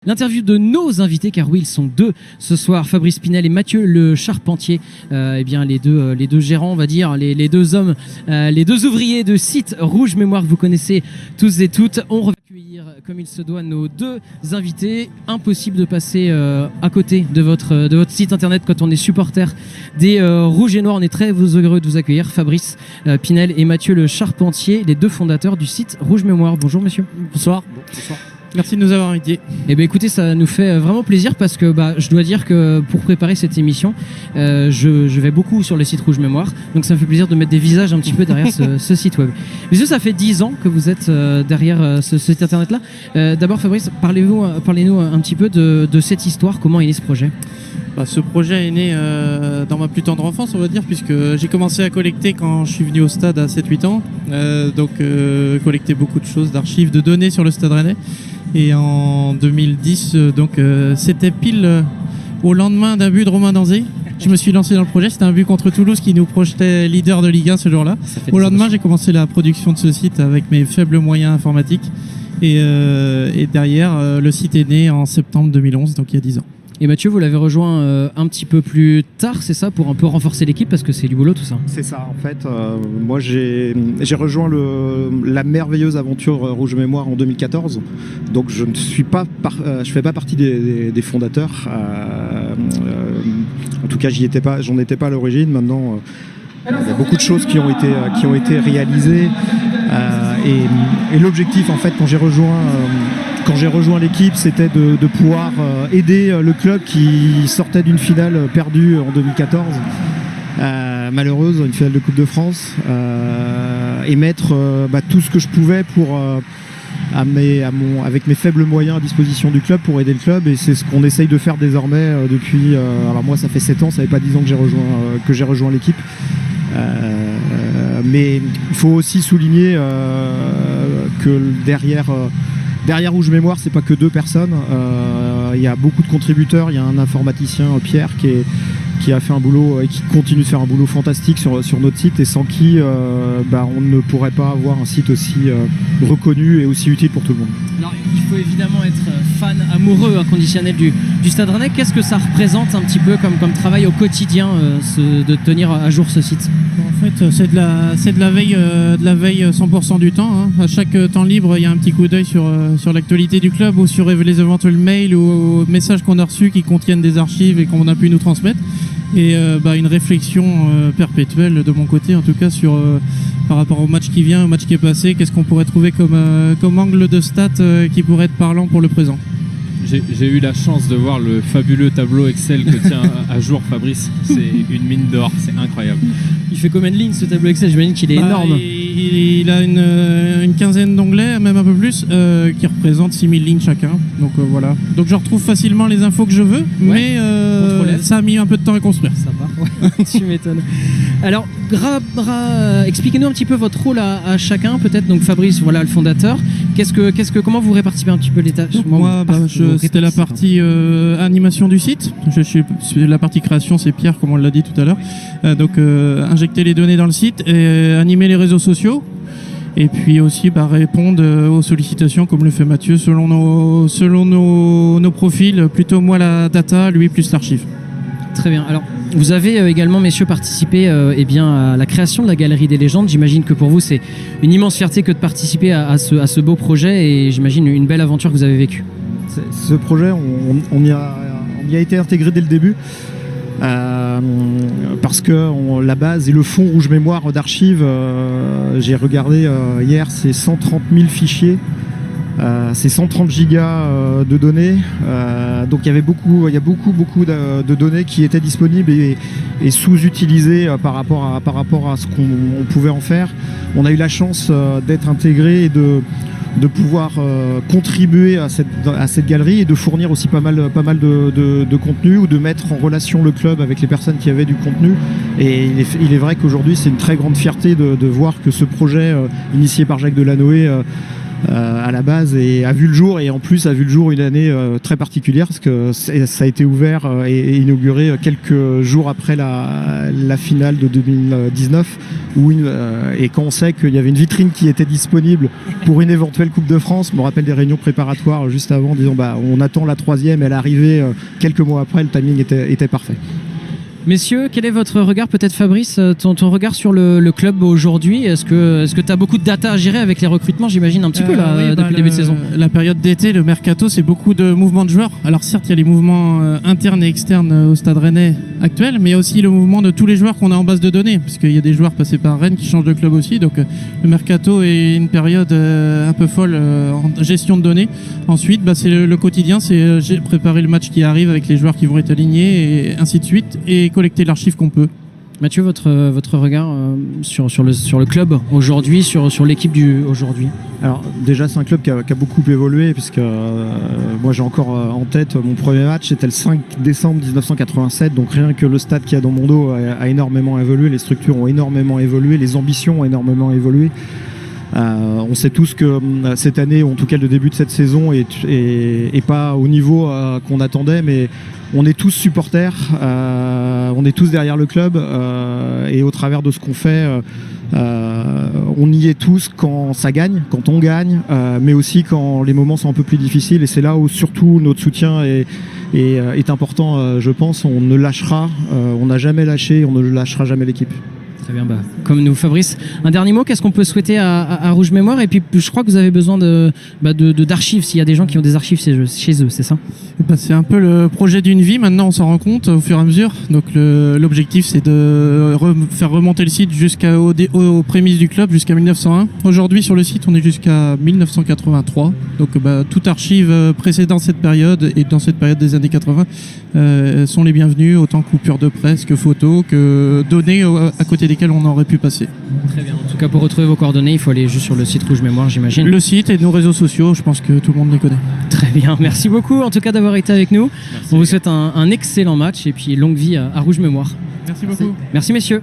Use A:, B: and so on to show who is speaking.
A: L'interview de nos invités, car oui, ils sont deux ce soir, Fabrice Pinel et Mathieu Le Charpentier, eh bien les deux gérants, on va dire, les deux hommes, les deux ouvriers de site Rouge Mémoire que vous connaissez tous et toutes. On va accueillir comme il se doit nos deux invités. Impossible de passer à côté de votre site internet quand on est supporter des Rouges et Noirs. On est très heureux de vous accueillir, Fabrice Pinel et Mathieu Le Charpentier, les deux fondateurs du site Rouge Mémoire. Bonjour monsieur.
B: Bonsoir. Bonsoir. Merci de nous avoir invités.
A: Eh bien écoutez, ça nous fait vraiment plaisir parce que je dois dire que pour préparer cette émission, je vais beaucoup sur le site Rouge Mémoire, donc ça me fait plaisir de mettre des visages un petit peu derrière ce site web. Mais ça fait 10 ans que vous êtes derrière ce site internet-là. D'abord Fabrice, parlez-nous un petit peu de cette histoire, comment est né ce projet ?
B: Ce projet est né dans ma plus tendre enfance, on va dire, puisque j'ai commencé à collecter quand je suis venu au stade à 7-8 ans. Collecter beaucoup de choses, d'archives, de données sur le Stade Rennais. Et en 2010, c'était pile au lendemain d'un but de Romain Danzé. Je me suis lancé dans le projet. C'était un but contre Toulouse qui nous projetait leader de Ligue 1 ce jour-là. Au lendemain, j'ai commencé la production de ce site avec mes faibles moyens informatiques. Et derrière, le site est né en septembre 2011, donc il y a 10 ans.
A: Et Mathieu, vous l'avez rejoint un petit peu plus tard, c'est ça, pour un peu renforcer l'équipe, parce que c'est du boulot tout ça.
C: C'est ça, en fait. Moi, j'ai rejoint la merveilleuse aventure Rouge Mémoire en 2014. Donc, je ne suis pas, je fais pas partie des fondateurs. En tout cas, j'en étais pas à l'origine. Maintenant, il y a beaucoup de choses qui ont été réalisées. Et l'objectif, en fait, quand j'ai rejoint l'équipe, c'était de pouvoir aider le club qui sortait d'une finale perdue en 2014, malheureuse, une finale de Coupe de France, et mettre tout ce que je pouvais pour avec mes faibles moyens à disposition du club pour aider le club, et c'est ce qu'on essaye de faire désormais depuis. Alors moi, ça fait 7 ans, ça fait pas 10 ans que j'ai rejoint l'équipe. Mais il faut aussi souligner que derrière Rouge Mémoire, c'est pas que 2 personnes. Il y a beaucoup de contributeurs. Il y a un informaticien, Pierre, qui a fait un boulot et qui continue de faire un boulot fantastique sur notre site, et sans qui on ne pourrait pas avoir un site aussi reconnu et aussi utile pour tout le monde.
A: Alors, il faut évidemment être fan, amoureux, inconditionnel du Stade Rennais. Qu'est-ce que ça représente un petit peu comme travail au quotidien de tenir à jour ce site ?
B: En fait, c'est de la veille 100% du temps. Hein. À chaque temps libre, il y a un petit coup d'œil sur l'actualité du club, ou sur les éventuels mails ou messages qu'on a reçus qui contiennent des archives et qu'on a pu nous transmettre. Et une réflexion perpétuelle de mon côté, en tout cas, par rapport au match qui vient, au match qui est passé. Qu'est-ce qu'on pourrait trouver comme angle de stats qui pourrait être parlant pour le présent.
D: J'ai eu la chance de voir le fabuleux tableau Excel que tient à jour Fabrice. C'est une mine d'or, c'est incroyable.
A: Il fait combien de lignes ce tableau Excel ? J'imagine qu'il est énorme.
B: Il a une quinzaine d'onglets, même un peu plus, qui représentent 6000 lignes chacun. Donc voilà. Donc je retrouve facilement les infos que je veux, mais ça a mis un peu de temps à construire.
A: Ça part, ouais. Tu m'étonnes. Alors, expliquez-nous un petit peu votre rôle à chacun, peut-être. Donc Fabrice, voilà, le fondateur. Comment vous répartiment un petit peu les tâches ?
B: Moi, c'était la partie animation du site. La partie création, c'est Pierre, comme on l'a dit tout à l'heure. Injecter les données dans le site et animer les réseaux sociaux. Et puis aussi répondre aux sollicitations comme le fait Mathieu selon nos profils. Plutôt moi la data, lui plus l'archive.
A: Très bien. Alors, vous avez également, messieurs, participé à la création de la Galerie des Légendes. J'imagine que pour vous, c'est une immense fierté que de participer à ce beau projet, et j'imagine une belle aventure que vous avez vécue.
C: Ce projet, on y a été intégré dès le début. Parce que la base et le fond Rouge Mémoire d'archives, j'ai regardé hier, c'est 130 000 fichiers, c'est 130 gigas de données, donc il y a beaucoup de données qui étaient disponibles et sous-utilisées par rapport à ce qu'on pouvait en faire. On a eu la chance d'être intégré et de pouvoir contribuer à cette galerie, et de fournir aussi pas mal de contenu, ou de mettre en relation le club avec les personnes qui avaient du contenu. Et il est vrai qu'aujourd'hui, c'est une très grande fierté de voir que ce projet initié par Jacques Delanoë à la base et a vu le jour, et en plus a vu le jour une année très particulière parce que ça a été ouvert et inauguré quelques jours après la finale de 2019 et quand on sait qu'il y avait une vitrine qui était disponible pour une éventuelle Coupe de France. Je me rappelle des réunions préparatoires juste avant, disant on attend la 3e, elle est arrivée quelques mois après, le timing était parfait.
A: Messieurs, quel est votre regard, peut-être Fabrice, ton regard sur le club aujourd'hui? Est-ce que tu as beaucoup de data à gérer avec les recrutements, j'imagine, un petit peu là, depuis le début de saison?
B: La période d'été, le mercato, c'est beaucoup de mouvements de joueurs. Alors certes, il y a les mouvements internes et externes au Stade Rennais actuel, mais il y a aussi le mouvement de tous les joueurs qu'on a en base de données, puisqu'il y a des joueurs passés par Rennes qui changent de club aussi. Donc le mercato est une période un peu folle en gestion de données. Ensuite, c'est le quotidien, c'est préparer le match qui arrive avec les joueurs qui vont être alignés et ainsi de suite, et collecter l'archive qu'on peut.
A: Mathieu, votre regard sur le club aujourd'hui, sur l'équipe aujourd'hui?
C: Alors déjà, c'est un club qui a beaucoup évolué, puisque moi j'ai encore en tête mon premier match, c'était le 5 décembre 1987, donc rien que le stade qu'il y a dans mon dos a énormément évolué, les structures ont énormément évolué, les ambitions ont énormément évolué. On sait tous que cette année, ou en tout cas le début de cette saison, est pas au niveau qu'on attendait, mais on est tous supporters, on est tous derrière le club, et au travers de ce qu'on fait, on y est tous quand ça gagne, quand on gagne, mais aussi quand les moments sont un peu plus difficiles, et c'est là où surtout notre soutien est important, je pense. On ne lâchera, on n'a jamais lâché, on ne lâchera jamais l'équipe.
A: Très bien, comme nous. Fabrice, un dernier mot, qu'est-ce qu'on peut souhaiter à Rouge Mémoire? Et puis je crois que vous avez besoin d'archives, s'il y a des gens qui ont des archives chez eux, c'est ça?
B: C'est un peu le projet d'une vie, maintenant on s'en rend compte au fur et à mesure. Donc l'objectif, c'est de faire remonter le site aux prémices du club jusqu'à 1901. Aujourd'hui sur le site, on est jusqu'à 1983. Donc toute archive précédant cette période et dans cette période des années 80 sont les bienvenues, autant coupures de presse que photos, que données à côté desquelles on aurait pu passer.
A: Très bien. En tout cas, pour retrouver vos coordonnées, il faut aller juste sur le site Rouge Mémoire, j'imagine.
B: Le site et nos réseaux sociaux, je pense que tout le monde les connaît.
A: Très bien, merci beaucoup en tout cas d'avoir été avec nous. Merci, on vous souhaite un excellent match et puis longue vie à Rouge Mémoire.
B: Merci beaucoup.
A: Merci messieurs.